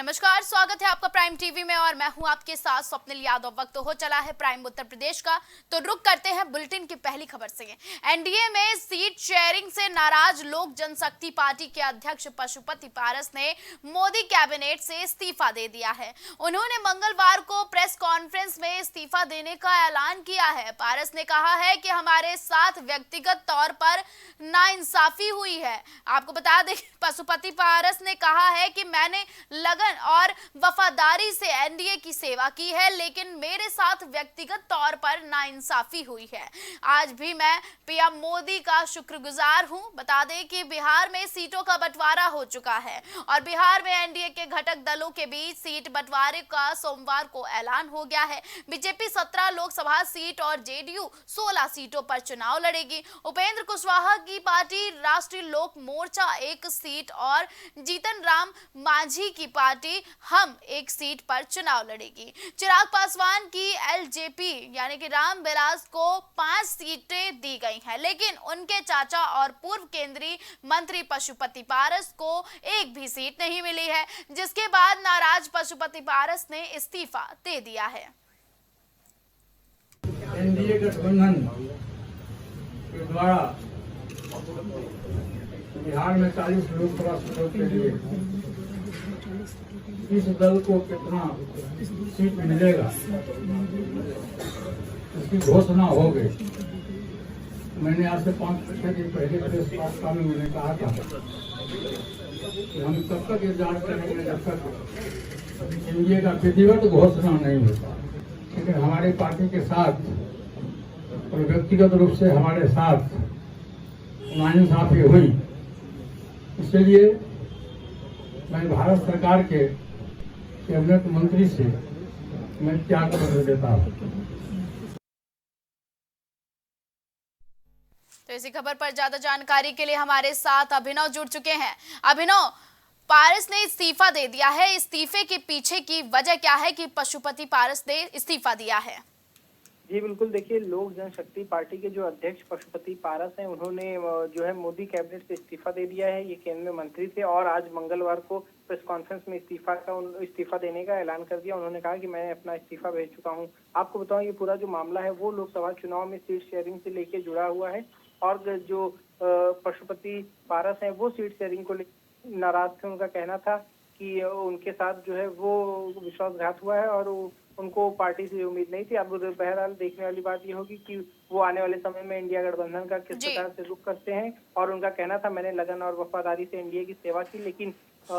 नमस्कार, स्वागत है आपका प्राइम टीवी में और मैं हूं आपके साथ स्वप्निल यादव। वक्त हो चला है प्राइम उत्तर प्रदेश का, तो रुक करते हैं बुलेटिन की पहली खबर से। एनडीए में सीट शेयरिंग से नाराज लोक जनशक्ति पार्टी के अध्यक्ष पशुपति पारस ने मोदी कैबिनेट से इस्तीफा दे दिया है। उन्होंने मंगलवार को प्रेस कॉन्फ्रेंस में इस्तीफा देने का ऐलान किया है। पारस ने कहा है कि हमारे साथ व्यक्तिगत तौर पर नाइंसाफी हुई है। आपको बता दें, पशुपति पारस ने कहा है कि मैंने लगन और वफादारी से एनडीए की सेवा की है, लेकिन मेरे साथ व्यक्तिगत तौर पर नाइंसाफी हुई है। आज भी मैं पीएम मोदी का शुक्रगुजार हूं। बता दें कि बिहार में सीटों का बंटवारा हो चुका है और बिहार में एनडीए के घटक दलों के बीच सीट बंटवारे का सोमवार को ऐलान हो गया है। बीजेपी 17 लोकसभा सीट और जेडीयू 16 सीटों पर चुनाव लड़ेगी। उपेंद्र कुशवाहा की पार्टी राष्ट्रीय लोक मोर्चा 1 सीट और जीतन राम मांझी की पार्टी हम 1 सीट पर चुनाव लड़ेगी। चिराग पासवान की एलजेपी यानी कि रामविलास को 5 सीटें दी गई हैं, लेकिन उनके चाचा और पूर्व केंद्रीय मंत्री पशुपति पारस को एक भी सीट नहीं मिली है, जिसके बाद नाराज पशुपति पारस ने इस्तीफा दे दिया है। एनडीए गठबंधन के द्वारा बिहार में 40 लोकसभा सीटों के लिए इस दल को कितना सीट मिलेगा, इसकी घोषणा हो गई। मैंने आज से 5-6 दिन पहले प्रेस वार्ता में मैंने कहा था कि हम तब तक ये जांच करेंगे जब तक एनडीए का विधिवत घोषणा नहीं होता। लेकिन हमारी पार्टी के साथ और व्यक्तिगत रूप से हमारे साथ नाइंसाफी हुई, इसलिए मैं भारत सरकार के कैबिनेट मंत्री से मैं त्यागपत्र देता हूं। तो इसी खबर पर ज्यादा जानकारी के लिए हमारे साथ अभिनव जुड़ चुके हैं। अभिनव, पारस ने इस्तीफा दे दिया है, इस्तीफे के पीछे की वजह क्या है कि पशुपति पारस ने इस्तीफा दिया है? जी बिल्कुल, देखिए लोक जनशक्ति पार्टी के जो अध्यक्ष पशुपति पारस हैं, उन्होंने जो है मोदी कैबिनेट से इस्तीफा दे दिया है। ये केंद्रीय मंत्री थे और आज मंगलवार को प्रेस कॉन्फ्रेंस में इस्तीफा देने का ऐलान कर दिया। उन्होंने कहा कि मैं अपना इस्तीफा भेज चुका हूं। आपको बताऊं, ये पूरा जो मामला है वो लोकसभा चुनाव में सीट शेयरिंग से लेके जुड़ा हुआ है और जो पशुपति पारस हैं वो सीट शेयरिंग को नाराज थे। उनका कहना था कि उनके साथ जो है वो विश्वासघात हुआ है और उनको पार्टी से उम्मीद नहीं थी। अब बहरहाल देखने वाली बात ये होगी कि वो आने वाले समय में इंडिया गठबंधन का किस प्रकार से रुख करते हैं। और उनका कहना था, मैंने लगन और वफादारी से एनडीए की सेवा की, लेकिन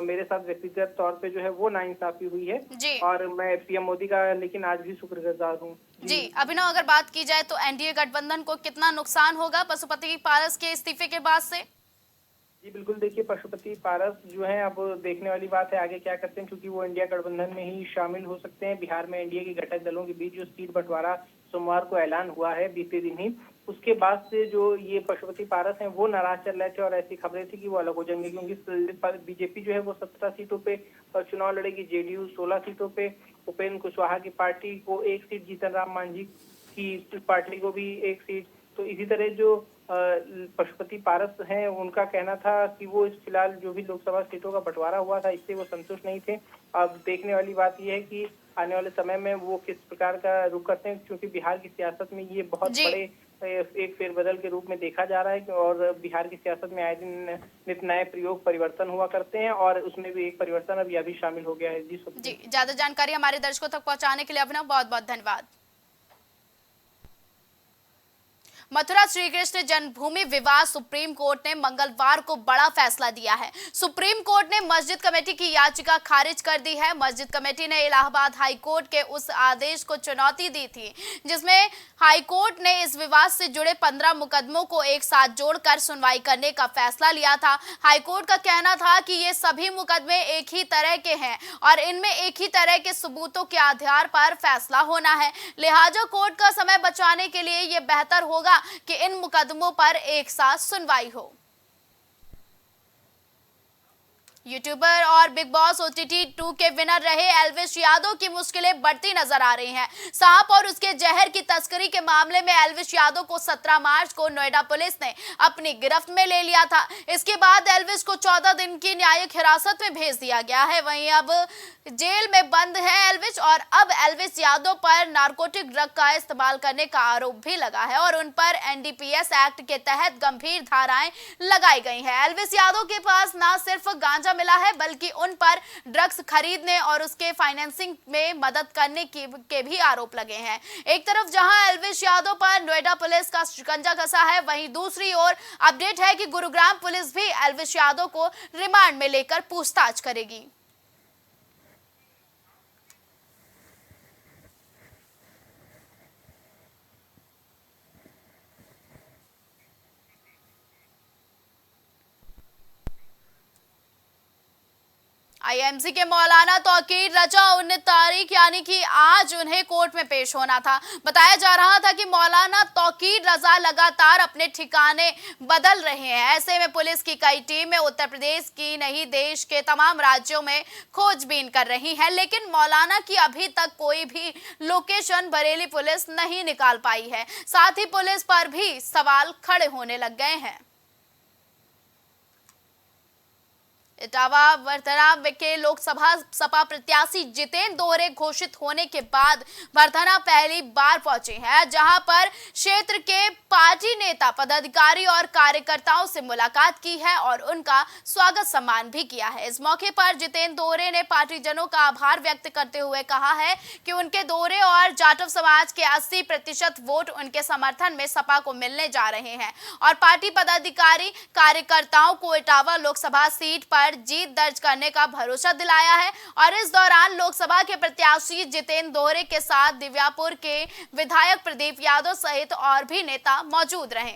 मेरे साथ व्यक्तिगत तौर पे जो है वो नाइंसाफी हुई है और मैं पीएम मोदी का लेकिन आज भी शुक्रगुजार हूँ। जी अभिनव, अगर बात की जाए तो एनडीए गठबंधन को कितना नुकसान होगा पशुपति पारस के इस्तीफे के बाद से? जी बिल्कुल, देखिए पशुपति पारस जो है अब देखने वाली बात है आगे क्या करते हैं, क्योंकि वो इंडिया गठबंधन में ही शामिल हो सकते हैं। बिहार में एनडीए के घटक दलों के बीच जो सीट बंटवारा सोमवार को ऐलान हुआ है बीते दिन ही, उसके बाद से जो ये पशुपति पारस हैं वो नाराज चल रहे थे और ऐसी खबरें थी कि वो अलग हो जाएंगे, क्योंकि बीजेपी जो है वो 17 सीटों पे चुनाव लड़ेगी, जेडीयू 16 सीटों पे, उपेंद्र कुशवाहा की पार्टी को 1 सीट, जीतन राम मांझी की पार्टी को भी 1 सीट। तो इसी तरह जो पशुपति पारस हैं उनका कहना था कि वो इस फिलहाल जो भी लोकसभा सीटों का बंटवारा हुआ था इससे वो संतुष्ट नहीं थे। अब देखने वाली बात यह है कि आने वाले समय में वो किस प्रकार का रुख करते हैं, क्योंकि बिहार की सियासत में ये बहुत बड़े एक फेरबदल के रूप में देखा जा रहा है और बिहार की सियासत में आए दिन नित नए प्रयोग परिवर्तन हुआ करते हैं और उसमें भी एक परिवर्तन अभी शामिल हो गया है। जी ज्यादा जानकारी हमारे दर्शकों तक पहुंचाने के लिए अभिनव बहुत बहुत धन्यवाद। मथुरा श्री कृष्ण जन्मभूमि विवाद सुप्रीम कोर्ट ने मंगलवार को बड़ा फैसला दिया है। सुप्रीम कोर्ट ने मस्जिद कमेटी की याचिका खारिज कर दी है। मस्जिद कमेटी ने इलाहाबाद हाई कोर्ट के उस आदेश को चुनौती दी थी जिसमें हाई कोर्ट ने इस विवाद से जुड़े 15 मुकदमों को एक साथ जोड़कर सुनवाई करने का फैसला लिया था। हाई कोर्ट का कहना था कि ये सभी मुकदमे एक ही तरह के हैं और इनमें एक ही तरह के सबूतों के आधार पर फैसला होना है, लिहाजा कोर्ट का समय बचाने के लिए ये बेहतर होगा कि इन मुकदमों पर एक साथ सुनवाई हो। यूट्यूबर और बिग बॉस ओटीटी 2 के विनर रहे एल्विश यादव की मुश्किलें बढ़ती नजर आ रही हैं। सांप और उसके जहर की तस्करी के मामले में एल्विश यादव को 17 मार्च को नोएडा पुलिस ने अपनी गिरफ्त में ले लिया था। इसके बाद एल्विश को 14 दिन की न्यायिक हिरासत में भेज दिया गया है। वहीं अब जेल में बंद है एल्विश और अब एल्विश यादव पर नारकोटिक ड्रग का इस्तेमाल करने का आरोप भी लगा है और उन पर एनडीपीएस एक्ट के तहत गंभीर धाराएं लगाई गई हैं। एल्विश यादव के पास न सिर्फ गांजा मिला है बल्कि उन पर ड्रग्स खरीदने और उसके फाइनेंसिंग में मदद करने के भी आरोप लगे हैं। एक तरफ जहां एल्विश यादव पर नोएडा पुलिस का शिकंजा कसा है, वहीं दूसरी ओर अपडेट है कि गुरुग्राम पुलिस भी एल्विश यादव को रिमांड में लेकर पूछताछ करेगी। आईएमसी के मौलाना तौकीर रजा 19 तारीख यानी कि आज उन्हें कोर्ट में पेश होना था। बताया जा रहा था कि मौलाना तौकीर रजा लगातार अपने ठिकाने बदल रहे हैं। ऐसे में पुलिस की कई टीमें उत्तर प्रदेश की नहीं देश के तमाम राज्यों में खोजबीन कर रही हैं, लेकिन मौलाना की अभी तक कोई भी लोकेशन बरेली पुलिस नहीं निकाल पाई है। साथ ही पुलिस पर भी सवाल खड़े होने लग गए हैं। इटावा वर्धना के लोकसभा सपा प्रत्याशी जितेंद्र दोहरे घोषित होने के बाद वर्धना पहली बार पहुंचे हैं, जहां पर क्षेत्र के पार्टी नेता पदाधिकारी और कार्यकर्ताओं से मुलाकात की है और उनका स्वागत सम्मान भी किया है। इस मौके पर जितेंद्र दोहरे ने पार्टीजनों का आभार व्यक्त करते हुए कहा है कि उनके दोहरे और जाटव समाज के 80% वोट उनके समर्थन में सपा को मिलने जा रहे हैं और पार्टी पदाधिकारी कार्यकर्ताओं को इटावा लोकसभा सीट पर जीत दर्ज करने का भरोसा दिलाया है। और इस दौरान लोकसभा के प्रत्याशी जितेंद्र दोहरे के साथ दिव्यापुर के विधायक प्रदीप यादव सहित और भी नेता मौजूद रहे।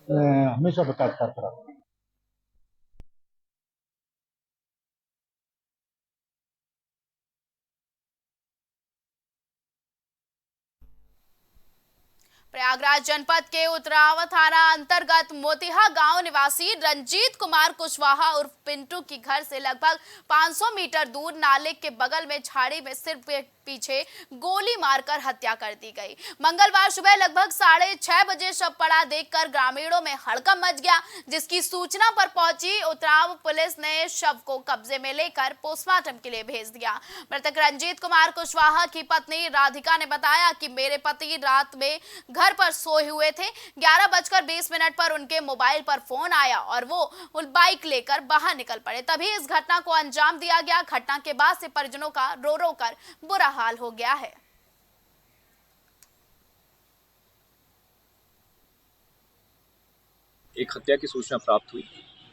हमेशा विकास करता रहा। प्रयागराज जनपद के उतरावा थाना अंतर्गत मोतिहा गांव निवासी रंजीत कुमार कुशवाहा उर्फ पिंटू की घर से लगभग 500 मीटर दूर नाले के बगल में झाड़ी में सिर पे पीछे गोली मारकर हत्या कर दी गई। मंगलवार सुबह लगभग 6:30 बजे शव पड़ा देखकर ग्रामीणों में हड़कंप मच गया, जिसकी सूचना पर पहुंची उतराव पुलिस ने शव को कब्जे में लेकर पोस्टमार्टम के लिए भेज दिया। मृतक रंजीत कुमार कुशवाहा की पत्नी राधिका ने बताया कि मेरे पति रात में घर पर सोए हुए थे। 11:20 पर उनके मोबाइल पर फोन आया और वो बाइक लेकर बाहर निकल पड़े। तभी इस घटना को अंजाम दिया गया। घटना के बाद से परिजनों का रो रो कर बुरा हाल हो गया है। एक हत्या की सूचना प्राप्त हुई।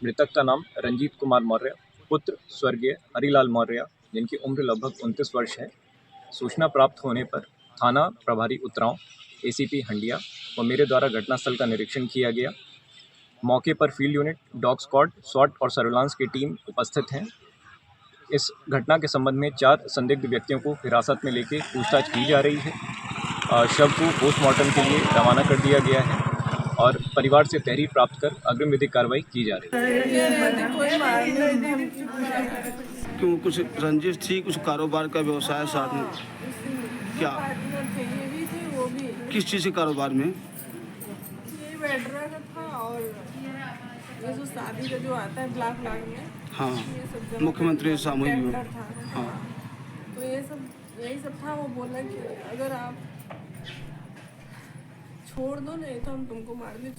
मृतक का नाम रंजीत कुमार मौर्य पुत्र स्वर्गीय हरिलाल मौर्य, जिनकी उम्र लगभग 29 वर्ष है। सूचना प्राप्त होने पर थाना प्रभारी उतराव, एसीपी हंडिया और मेरे द्वारा घटनास्थल का निरीक्षण किया गया। मौके पर फील्ड यूनिट, डॉग स्क्वाड, स्वॉट और सर्विलांस की टीम उपस्थित हैं। इस घटना के संबंध में 4 संदिग्ध व्यक्तियों को हिरासत में लेकर पूछताछ की जा रही है। शव को पोस्टमार्टम के लिए रवाना कर दिया गया है और परिवार से तहरीर प्राप्त कर अग्रिम विधिक कार्रवाई की जा रही है। क्यों कुछ रंजिश थी, कुछ कारोबार का व्यवसाय साथ में? क्या किस चीज़ के कारोबार में? ये वेड्रा का था और ये जो शादी का जो आता है ब्लॉक में, हाँ, ये सब मुख्यमंत्री सामूहिक टेंडर विवाह। था। हाँ, तो ये सब यही सब था। वो बोला कि अगर आप छोड़ दो नहीं तो हम तुमको मार दें।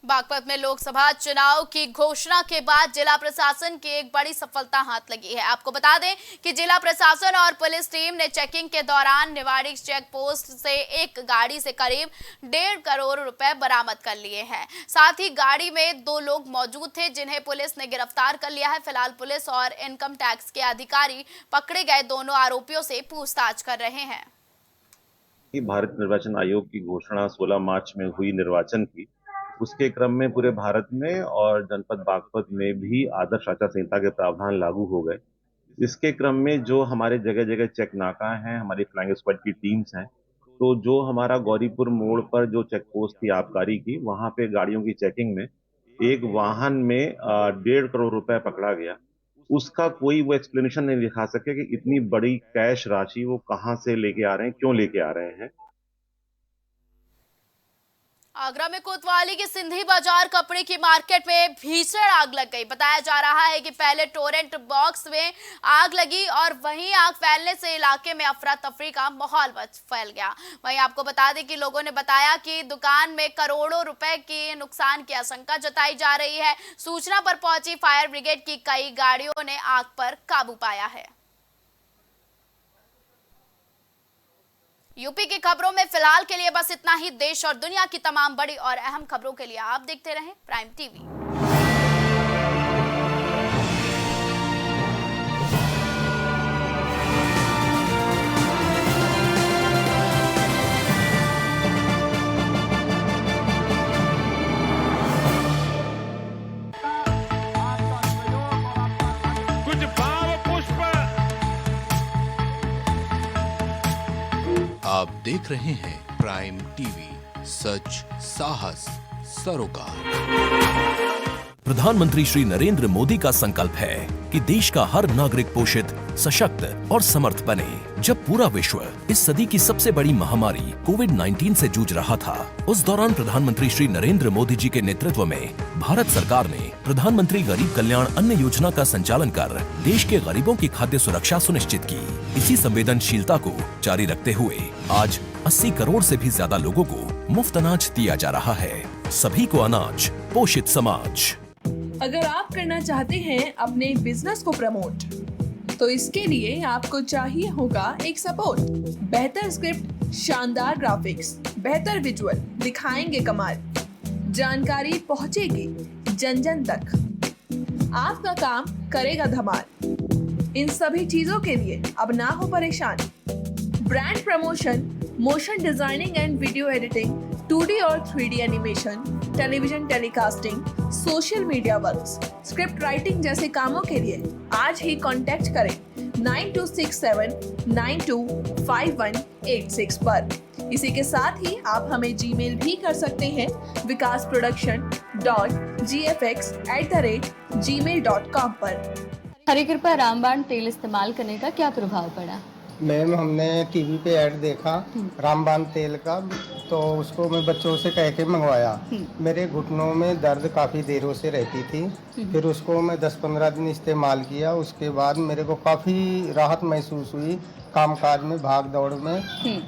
बागपत में लोकसभा चुनाव की घोषणा के बाद जिला प्रशासन की एक बड़ी सफलता हाथ लगी है। आपको बता दें कि जिला प्रशासन और पुलिस टीम ने चेकिंग के दौरान निवाड़ी चेक पोस्ट से एक गाड़ी से करीब 1.5 करोड़ रुपए बरामद कर लिए हैं। साथ ही गाड़ी में 2 लोग मौजूद थे जिन्हें पुलिस ने गिरफ्तार कर लिया है। फिलहाल पुलिस और इनकम टैक्स के अधिकारी पकड़े गए दोनों आरोपियों से पूछताछ कर रहे हैं। भारत निर्वाचन आयोग की घोषणा 16 मार्च में हुई निर्वाचन की, उसके क्रम में पूरे भारत में और जनपद बागपत में भी आदर्श आचार संहिता के प्रावधान लागू हो गए। इसके क्रम में जो हमारे जगह जगह चेक नाका हैं, हमारी फ्लाइंग स्क्वाड की टीम्स हैं, तो जो हमारा गौरीपुर मोड़ पर जो चेक पोस्ट थी आबकारी की, वहां पे गाड़ियों की चेकिंग में एक वाहन में 1.5 करोड़ रुपए पकड़ा गया। उसका कोई वो एक्सप्लेनेशन नहीं दिखा सके कि इतनी बड़ी कैश राशि वो कहाँ से लेके आ रहे हैं, क्यों लेके आ रहे हैं। आगरा में कोतवाली की सिंधी बाजार कपड़े की मार्केट में भीषण आग लग गई। बताया जा रहा है कि पहले टोरेंट बॉक्स में आग लगी और वहीं आग फैलने से इलाके में अफरा तफरी का माहौल फैल गया। वहीं आपको बता दें कि लोगों ने बताया कि दुकान में करोड़ों रुपए के नुकसान की आशंका जताई जा रही है। सूचना पर पहुंची फायर ब्रिगेड की कई गाड़ियों ने आग पर काबू पाया है। यूपी की खबरों में फिलहाल के लिए बस इतना ही। देश और दुनिया की तमाम बड़ी और अहम खबरों के लिए आप देखते रहें प्राइम टीवी। आप देख रहे हैं प्राइम टीवी, सच साहस सरोकार। प्रधानमंत्री श्री नरेंद्र मोदी का संकल्प है कि देश का हर नागरिक पोषित, सशक्त और समर्थ बने। जब पूरा विश्व इस सदी की सबसे बड़ी महामारी कोविड-19 से जूझ रहा था, उस दौरान प्रधानमंत्री श्री नरेंद्र मोदी जी के नेतृत्व में भारत सरकार ने प्रधानमंत्री गरीब कल्याण अन्न योजना का संचालन कर देश के गरीबों की खाद्य सुरक्षा सुनिश्चित की। इसी संवेदनशीलता को जारी रखते हुए आज 80 करोड़ से भी ज्यादा लोगों को मुफ्त अनाज दिया जा रहा है। सभी को अनाज, पोषित समाज। अगर आप करना चाहते हैं अपने बिजनेस को प्रमोट, तो इसके लिए आपको चाहिए होगा एक सपोर्ट। बेहतर स्क्रिप्ट, शानदार ग्राफिक्स, बेहतर विजुअल दिखाएंगे कमाल, जानकारी पहुंचेगी जन जन तक, आपका काम करेगा धमाल। इन सभी चीजों के लिए अब ना हो परेशान। Brand promotion, motion designing and video editing, 2D और 3D animation, television telecasting, social media works, script writing जैसे कामों के लिए आज ही कांटेक्ट करें 9267925186 पर। इसी के साथ ही आप हमें जीमेल भी कर सकते हैं vikasproduction.gfx@gmail.com पर। हरी कृपा रामबाण तेल इस्तेमाल करने का क्या प्रभाव पड़ा? मैम, हमने टीवी पे ऐड देखा रामबाण तेल का, तो उसको मैं बच्चों से कह के मंगवाया। मेरे घुटनों में दर्द काफ़ी देरों से रहती थी। फिर उसको मैं 10-15 दिन इस्तेमाल किया। उसके बाद मेरे को काफ़ी राहत महसूस हुई। कामकाज में, भाग दौड़ में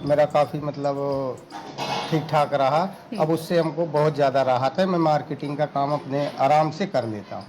मेरा काफ़ी ठीक ठाक रहा। अब उससे हमको बहुत ज़्यादा राहत है। मैं मार्केटिंग का काम अपने आराम से कर लेता हूँ।